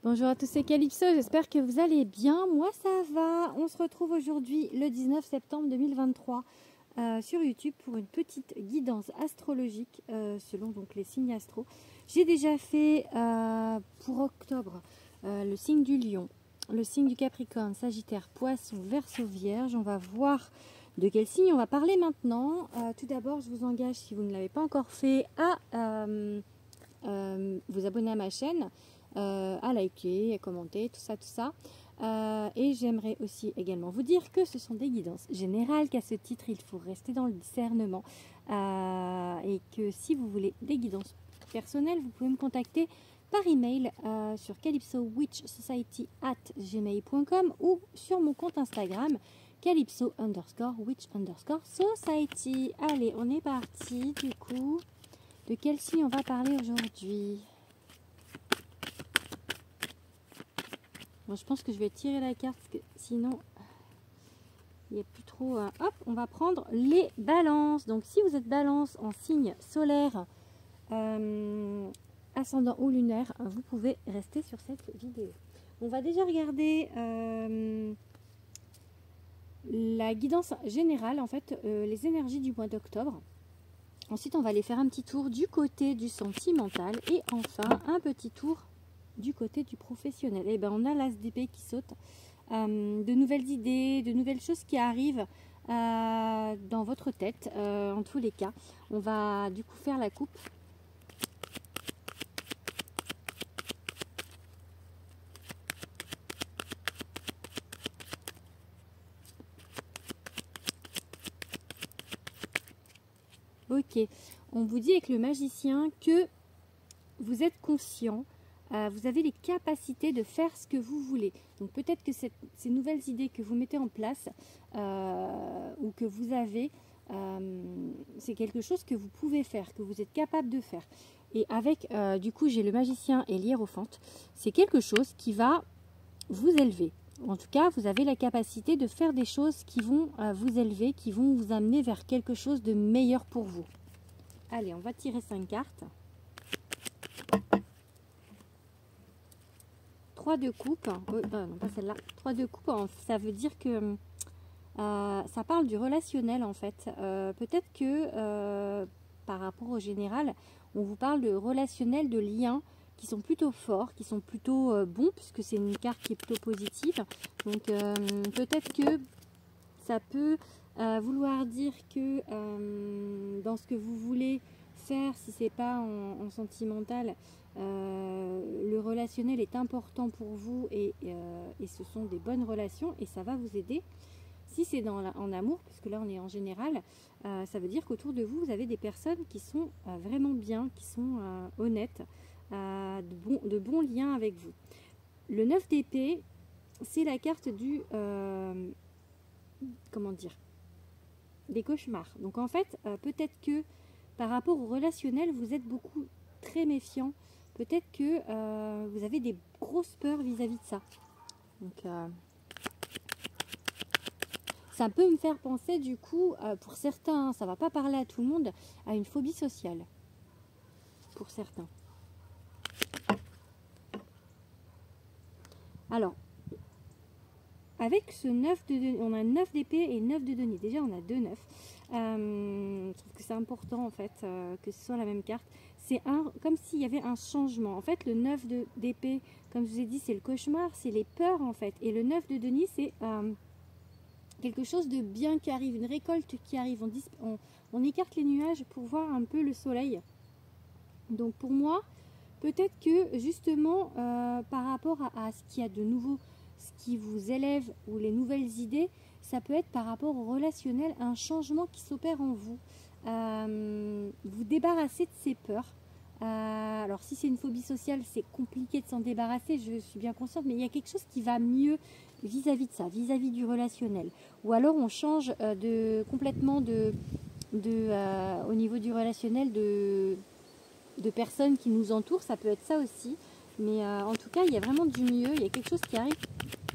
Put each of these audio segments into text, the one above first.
Bonjour à tous, c'est Calypso, j'espère que vous allez bien. Moi ça va. On se retrouve aujourd'hui le 19 septembre 2023 sur YouTube pour une petite guidance astrologique selon donc les signes astro. J'ai déjà fait pour octobre le signe du Lion, le signe du Capricorne, Sagittaire, Poisson, Verseau, Vierge. On va voir de quel signe on va parler maintenant. Tout d'abord, je vous engage, si vous ne l'avez pas encore fait, à vous abonner à ma chaîne. À liker, à commenter, tout ça. Et j'aimerais aussi également vous dire que ce sont des guidances générales, qu'à ce titre, il faut rester dans le discernement. Et que si vous voulez des guidances personnelles, vous pouvez me contacter par email sur calypso-witch-society@gmail.com ou sur mon compte Instagram calypso_witch_society. Allez, on est parti du coup. De quel signe on va parler aujourd'hui? Bon, je pense que je vais tirer la carte parce que sinon il n'y a plus trop. Hop, on va prendre les balances. Donc si vous êtes balance en signe solaire, ascendant ou lunaire, vous pouvez rester sur cette vidéo. On va déjà regarder la guidance générale, en fait, les énergies du mois d'octobre. Ensuite, on va aller faire un petit tour du côté du sentimental et enfin un petit tour du côté du professionnel. Et ben on a l'as d'épée qui saute, de nouvelles idées, de nouvelles choses qui arrivent dans votre tête. En tous les cas, on va du coup faire la coupe. Ok, on vous dit avec le magicien que vous êtes conscient. Vous avez les capacités de faire ce que vous voulez. Donc peut-être que ces nouvelles idées que vous mettez en place ou que vous avez, c'est quelque chose que vous pouvez faire, que vous êtes capable de faire. Et avec, du coup, j'ai le magicien et l'hiérophante. C'est quelque chose qui va vous élever. En tout cas, vous avez la capacité de faire des choses qui vont vous élever, qui vont vous amener vers quelque chose de meilleur pour vous. Allez, on va tirer 5 cartes. 3 de coupe, non pas celle-là, 3 de coupe, ça veut dire que ça parle du relationnel en fait. Peut-être que par rapport au général, on vous parle de relationnel, de liens qui sont plutôt forts, qui sont plutôt bons, puisque c'est une carte qui est plutôt positive. Donc peut-être que ça peut vouloir dire que dans ce que vous voulez faire, si c'est pas en sentimental, le relationnel est important pour vous et ce sont des bonnes relations et ça va vous aider. Si c'est en amour, puisque là on est en général, ça veut dire qu'autour de vous, vous avez des personnes qui sont vraiment bien, qui sont honnêtes, de bons liens avec vous. Le 9 d'épée, c'est la carte du... comment dire, des cauchemars. Donc en fait, peut-être que par rapport au relationnel, vous êtes beaucoup très méfiant. Peut-être que vous avez des grosses peurs vis-à-vis de ça. Donc ça peut me faire penser du coup, pour certains, ça va pas parler à tout le monde, à une phobie sociale. Pour certains. Alors, avec ce 9 de on a 9 d'épée et 9 de denier. Déjà, on a 2 9. Je trouve que c'est important en fait que ce soit la même carte. C'est comme s'il y avait un changement. En fait, le 9 d'épée, comme je vous ai dit, c'est le cauchemar, c'est les peurs en fait. Et le 9 de denier, c'est quelque chose de bien qui arrive, une récolte qui arrive. On écarte les nuages pour voir un peu le soleil. Donc pour moi, peut-être que justement, par rapport à ce qu'il y a de nouveau, ce qui vous élève ou les nouvelles idées, ça peut être par rapport au relationnel, un changement qui s'opère en vous. Vous débarrasser de ces peurs. Alors si c'est une phobie sociale, c'est compliqué de s'en débarrasser, je suis bien consciente, mais il y a quelque chose qui va mieux vis-à-vis de ça, vis-à-vis du relationnel. Ou alors on change complètement au niveau du relationnel de personnes qui nous entourent, ça peut être ça aussi. Mais en tout cas, il y a vraiment du mieux, il y a quelque chose qui arrive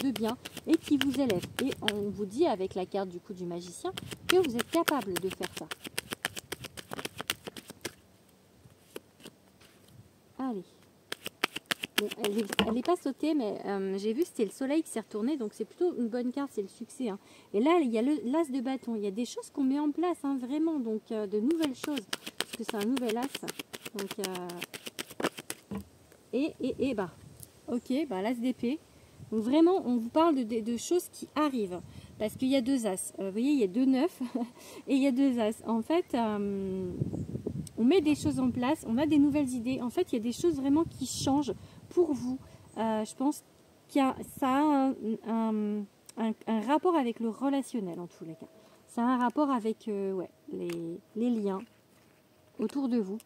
de bien et qui vous élève. Et on vous dit avec la carte du coup du magicien que vous êtes capable de faire ça. Allez. Bon, elle n'est pas sautée, mais j'ai vu c'était le soleil qui s'est retourné, donc c'est plutôt une bonne carte, c'est le succès. Hein. Et là, il y a l'as de bâton. Il y a des choses qu'on met en place, hein, vraiment, donc de nouvelles choses, parce que c'est un nouvel as. Donc, bah, ok, bah l'as d'épée. Donc vraiment, on vous parle de choses qui arrivent, parce qu'il y a deux as. Vous voyez, il y a deux neufs et il y a deux as. En fait, on met des choses en place, on a des nouvelles idées. En fait, il y a des choses vraiment qui changent pour vous. Je pense ça a un rapport avec le relationnel, en tous les cas. Ça a un rapport avec ouais, les liens autour de vous.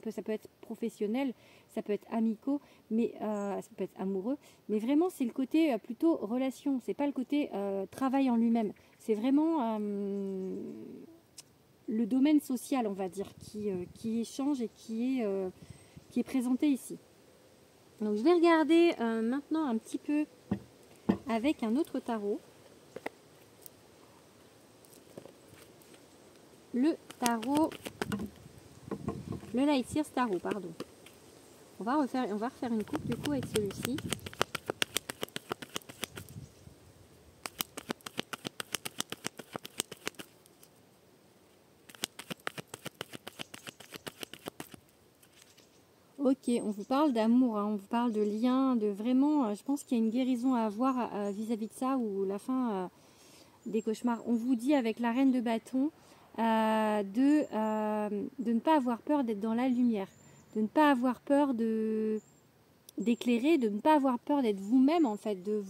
Ça peut être professionnel, ça peut être amicaux, mais ça peut être amoureux. Mais vraiment, c'est le côté plutôt relation. C'est pas le côté travail en lui-même. C'est vraiment le domaine social, on va dire, qui échange et qui est présenté ici. Donc, je vais regarder maintenant un petit peu avec un autre tarot. Le Light Seers Tarot, pardon. On va refaire une coupe du coup avec celui-ci. Ok, on vous parle d'amour, hein, on vous parle de lien, de vraiment, je pense qu'il y a une guérison à avoir vis-à-vis de ça, ou la fin des cauchemars. On vous dit avec la reine de bâton de ne pas avoir peur d'être dans la lumière, de ne pas avoir peur d'éclairer, de ne pas avoir peur d'être vous-même en fait, d'être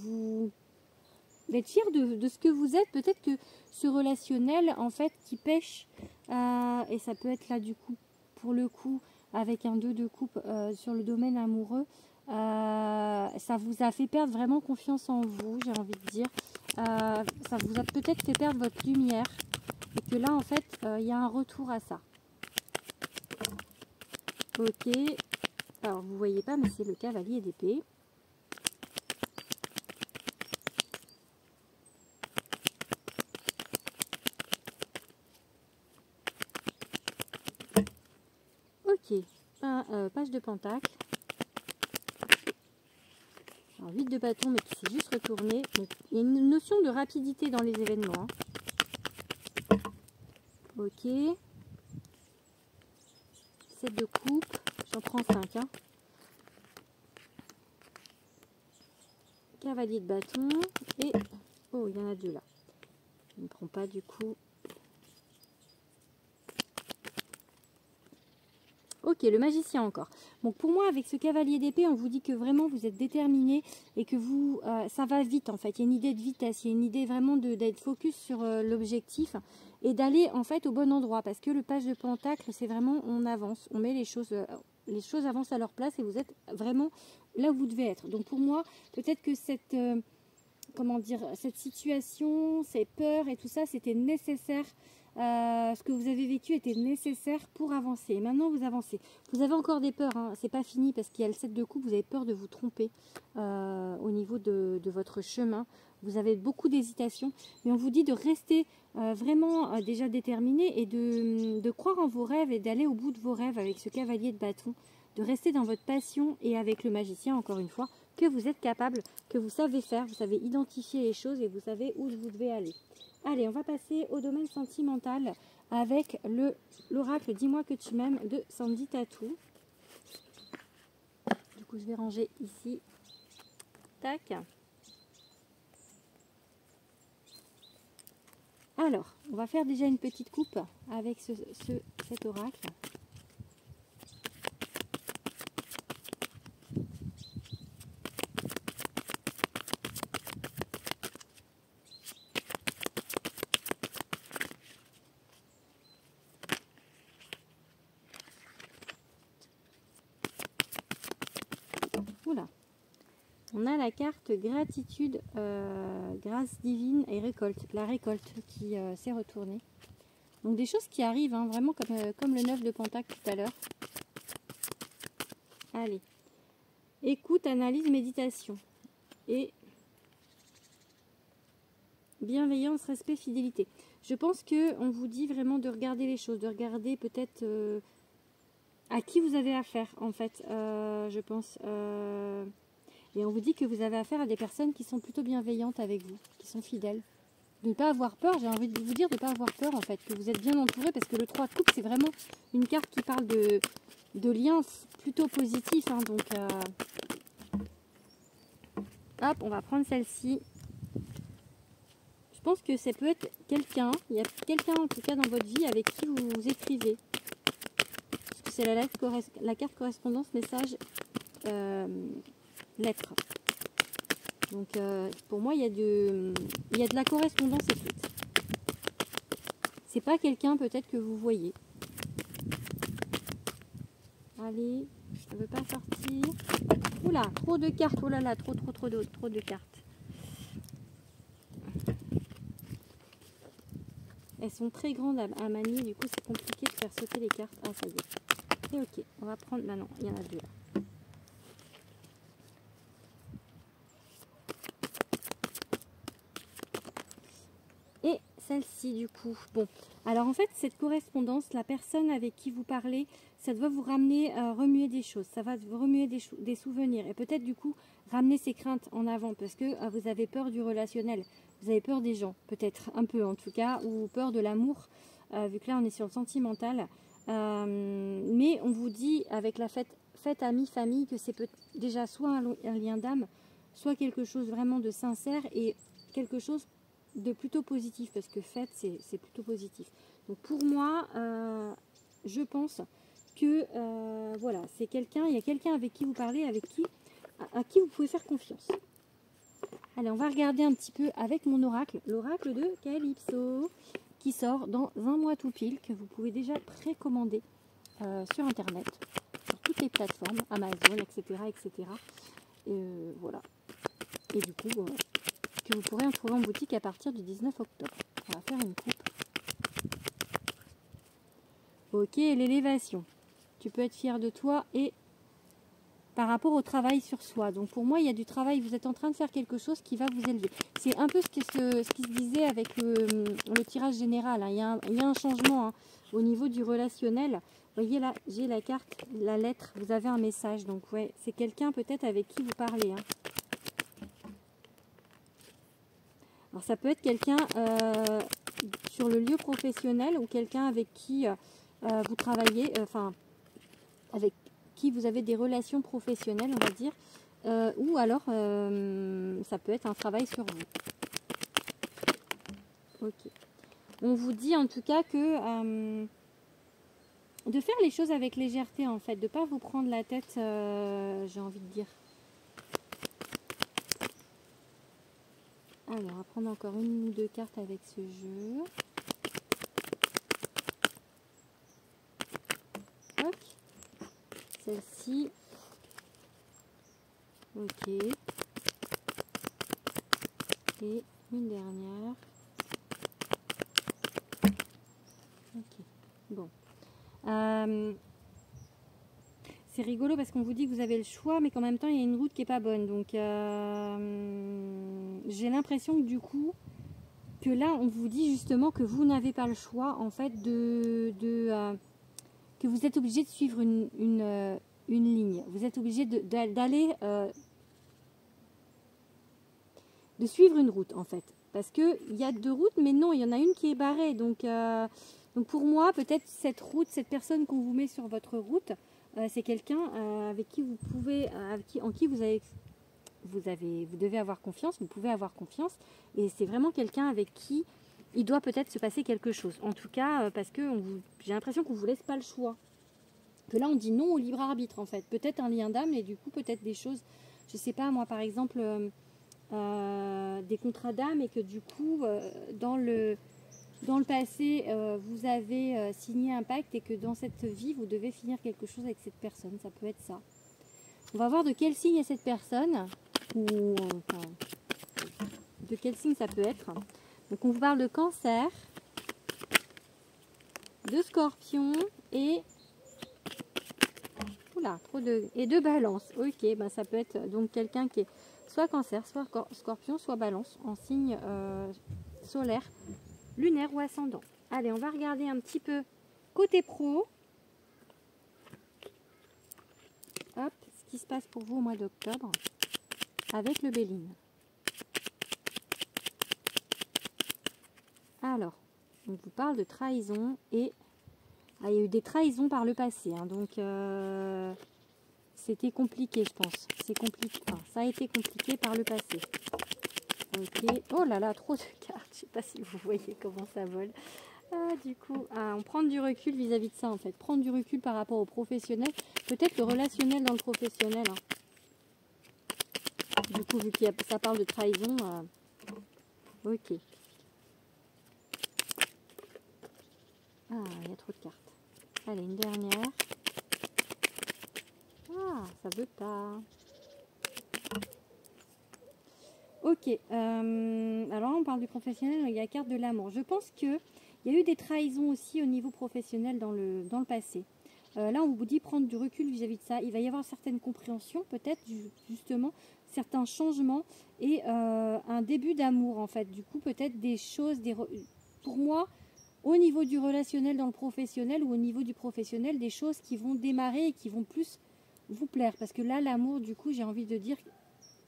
fier de ce que vous êtes. Peut-être que ce relationnel en fait qui pêche, et ça peut être là du coup, pour le coup, avec un 2 de coupe sur le domaine amoureux, ça vous a fait perdre vraiment confiance en vous, j'ai envie de dire. Ça vous a peut-être fait perdre votre lumière, et que là en fait il y a un retour à ça. Ok, alors vous voyez pas, mais c'est le cavalier d'épée. Ok, page de pentacle. Alors 8 de bâton, mais qui s'est juste retourné. Donc, il y a une notion de rapidité dans les événements. Hein. Ok. 7 de coupe. J'en prends 5. Hein. Cavalier de bâton. Et... oh, il y en a deux là. Je ne prends pas du coup. Ok, le magicien encore. Donc pour moi, avec ce cavalier d'épée, on vous dit que vraiment vous êtes déterminé et que vous, ça va vite en fait. Il y a une idée de vitesse, il y a une idée vraiment d'être focus sur l'objectif et d'aller en fait au bon endroit. Parce que le page de pentacle, c'est vraiment on avance, on met les choses avancent à leur place et vous êtes vraiment là où vous devez être. Donc pour moi, peut-être que cette situation, ces peurs et tout ça, c'était nécessaire. Ce que vous avez vécu était nécessaire pour avancer. Et maintenant, vous avancez. Vous avez encore des peurs, hein. C'est pas fini parce qu'il y a le 7 de coupe. Vous avez peur de vous tromper au niveau de votre chemin. Vous avez beaucoup d'hésitation. Mais on vous dit de rester vraiment déjà déterminé et de croire en vos rêves et d'aller au bout de vos rêves avec ce cavalier de bâton. De rester dans votre passion et avec le magicien, encore une fois, que vous êtes capable, que vous savez faire, vous savez identifier les choses et vous savez où vous devez aller. Allez, on va passer au domaine sentimental avec l'oracle Dis-moi que tu m'aimes de Sandy Tattoo. Du coup, je vais ranger ici. Tac. Alors, on va faire déjà une petite coupe avec cet oracle. Oula. On a la carte gratitude, grâce divine et récolte. La récolte qui s'est retournée. Donc des choses qui arrivent, hein, vraiment comme le 9 de pentacle tout à l'heure. Allez. Écoute, analyse, méditation. Et bienveillance, respect, fidélité. Je pense qu'on vous dit vraiment de regarder les choses, de regarder peut-être à qui vous avez affaire en fait, je pense. Et on vous dit que vous avez affaire à des personnes qui sont plutôt bienveillantes avec vous, qui sont fidèles. De ne pas avoir peur, j'ai envie de vous dire de ne pas avoir peur en fait, que vous êtes bien entouré, parce que le 3 de coupe c'est vraiment une carte qui parle de liens plutôt positifs. Hein, donc, hop, on va prendre celle-ci. Je pense que ça peut être quelqu'un, il y a quelqu'un en tout cas dans votre vie avec qui vous écrivez. Parce que c'est la carte correspondance, message, lettre. Donc pour moi il y a de la correspondance écrite. C'est pas quelqu'un peut-être que vous voyez. Allez, ça veut pas sortir. Oula, trop de cartes, oh là là, trop de cartes. Elles sont très grandes à manier, du coup c'est compliqué de faire sauter les cartes. Ah ça y est. Et ok, on va prendre, bah non, il y en a deux là. Et celle-ci du coup. Bon, alors en fait cette correspondance, la personne avec qui vous parlez, ça doit vous ramener, remuer des choses, ça va vous remuer des souvenirs et peut-être du coup ramener ses craintes en avant parce que vous avez peur du relationnel, vous avez peur des gens, peut-être un peu en tout cas, ou peur de l'amour, vu que là on est sur le sentimental. Mais on vous dit avec la fête amie, famille, que c'est déjà soit un lien d'âme, soit quelque chose vraiment de sincère et quelque chose de plutôt positif, parce que fête c'est plutôt positif. Donc pour moi, je pense que voilà, c'est quelqu'un, il y a quelqu'un avec qui vous parlez, à qui vous pouvez faire confiance. Allez, on va regarder un petit peu avec mon oracle, l'oracle de Calypso, qui sort dans un mois tout pile, que vous pouvez déjà précommander sur internet, sur toutes les plateformes, Amazon, etc. etc. Voilà. Et du coup, que vous pourrez en trouver en boutique à partir du 19 octobre. On va faire une coupe. Ok, l'élévation. Tu peux être fier de toi et par rapport au travail sur soi. Donc pour moi, il y a du travail. Vous êtes en train de faire quelque chose qui va vous élever. C'est un peu ce qui se disait avec le tirage général. Hein. Il y a un changement au niveau du relationnel. Vous voyez là, j'ai la carte, la lettre. Vous avez un message. Donc ouais, c'est quelqu'un peut-être avec qui vous parlez. Hein. Alors ça peut être quelqu'un sur le lieu professionnel ou quelqu'un avec qui vous travaillez, enfin avec qui vous avez des relations professionnelles, on va dire, ou alors ça peut être un travail sur vous. Ok. On vous dit en tout cas que de faire les choses avec légèreté en fait, de ne pas vous prendre la tête, j'ai envie de dire. Alors, on va prendre encore une ou deux cartes avec ce jeu. Hop. Celle-ci. Ok. Et une dernière. Ok. Bon. C'est rigolo parce qu'on vous dit que vous avez le choix, mais qu'en même temps, il y a une route qui n'est pas bonne. Donc, j'ai l'impression que du coup, que là, on vous dit justement que vous n'avez pas le choix, en fait, que vous êtes obligé de suivre une ligne. Vous êtes obligé d'aller, de suivre une route, en fait. Parce qu'il y a deux routes, mais non, il y en a une qui est barrée. Donc pour moi, peut-être cette route, cette personne qu'on vous met sur votre route, c'est quelqu'un avec qui vous pouvez, en qui vous devez avoir confiance, vous pouvez avoir confiance, et c'est vraiment quelqu'un avec qui il doit peut-être se passer quelque chose. En tout cas, parce que j'ai l'impression qu'on ne vous laisse pas le choix. Que là, on dit non au libre arbitre, en fait. Peut-être un lien d'âme, et du coup, peut-être des choses, je ne sais pas, moi, par exemple, des contrats d'âme, et que du coup, dans le passé, vous avez signé un pacte, et que dans cette vie, vous devez finir quelque chose avec cette personne. Ça peut être ça. On va voir de quel signe est cette personne, ou enfin, de quel signe ça peut être. Donc on vous parle de Cancer, de Scorpion et de Balance. Ok, ben ça peut être donc quelqu'un qui est soit Cancer, soit Scorpion, soit Balance en signe solaire, lunaire ou ascendant. Allez, on va regarder un petit peu côté pro. qui se passe pour vous au mois d'octobre avec le Béline. Alors, on vous parle de trahison et il y a eu des trahisons par le passé, hein, donc c'était compliqué, je pense. C'est compliqué. Enfin, ça a été compliqué par le passé. Ok. Oh là là, trop de cartes. Je sais pas si vous voyez comment ça vole. Ah, du coup, on prend du recul vis-à-vis de ça en fait. Prendre du recul par rapport au professionnel. Peut-être le relationnel dans le professionnel. Hein. Du coup, vu que ça parle de trahison. Ok. Ah, il y a trop de cartes. Allez, une dernière. Ah, ça veut pas. Ok. Alors là, on parle du professionnel. Il y a la carte de l'amour. Je pense que il y a eu des trahisons aussi au niveau professionnel dans le passé. Là, on vous dit prendre du recul vis-à-vis de ça. Il va y avoir certaines compréhensions, peut-être, justement, certains changements et un début d'amour, en fait. Du coup, peut-être des choses, pour moi, au niveau du relationnel dans le professionnel ou au niveau du professionnel, des choses qui vont démarrer et qui vont plus vous plaire. Parce que là, l'amour, du coup, j'ai envie de dire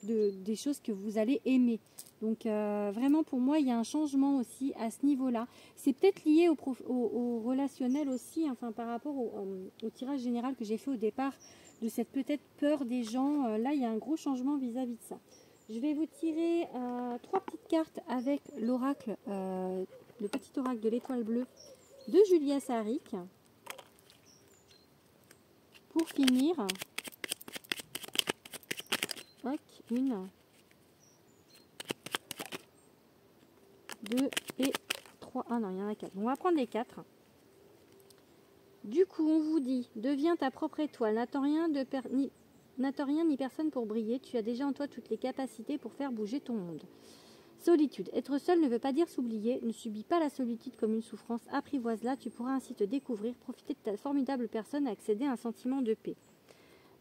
des choses que vous allez aimer. Donc, vraiment, pour moi, il y a un changement aussi à ce niveau-là. C'est peut-être lié au relationnel aussi, enfin, par rapport au tirage général que j'ai fait au départ, de cette peut-être peur des gens. Là, il y a un gros changement vis-à-vis de ça. Je vais vous tirer 3 petites cartes avec l'oracle, le petit oracle de l'étoile bleue de Julia Saric. Pour finir, hop, 1, 2 et 3. Ah non, il y en a 4. On va prendre les 4. Du coup, on vous dit, deviens ta propre étoile. N'attends rien ni personne pour briller. Tu as déjà en toi toutes les capacités pour faire bouger ton monde. Solitude. Être seul ne veut pas dire s'oublier. Ne subis pas la solitude comme une souffrance. Apprivoise-la. Tu pourras ainsi te découvrir, profiter de ta formidable personne et accéder à un sentiment de paix.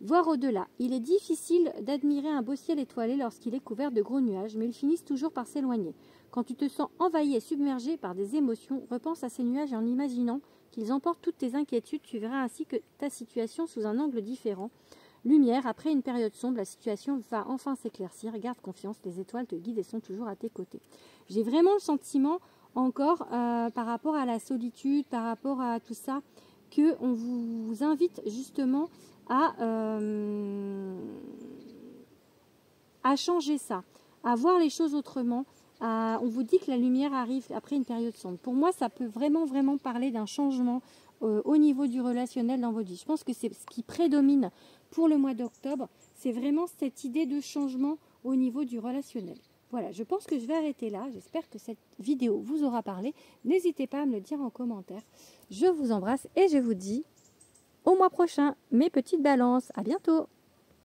Voir au-delà. Il est difficile d'admirer un beau ciel étoilé lorsqu'il est couvert de gros nuages, mais ils finissent toujours par s'éloigner. Quand tu te sens envahi et submergé par des émotions, repense à ces nuages et en imaginant qu'ils emportent toutes tes inquiétudes, tu verras ainsi que ta situation sous un angle différent. Lumière, après une période sombre, la situation va enfin s'éclaircir. Garde confiance, les étoiles te guident et sont toujours à tes côtés. J'ai vraiment le sentiment encore par rapport à la solitude, par rapport à tout ça, qu'on vous invite justement à changer ça, à voir les choses autrement. On vous dit que la lumière arrive après une période sombre. Pour moi, ça peut vraiment parler d'un changement au niveau du relationnel dans votre vie. Je pense que c'est ce qui prédomine pour le mois d'octobre. C'est vraiment cette idée de changement au niveau du relationnel. Voilà, je pense que je vais arrêter là. J'espère que cette vidéo vous aura parlé. N'hésitez pas à me le dire en commentaire. Je vous embrasse et je vous dis au mois prochain, mes petites balances. À bientôt!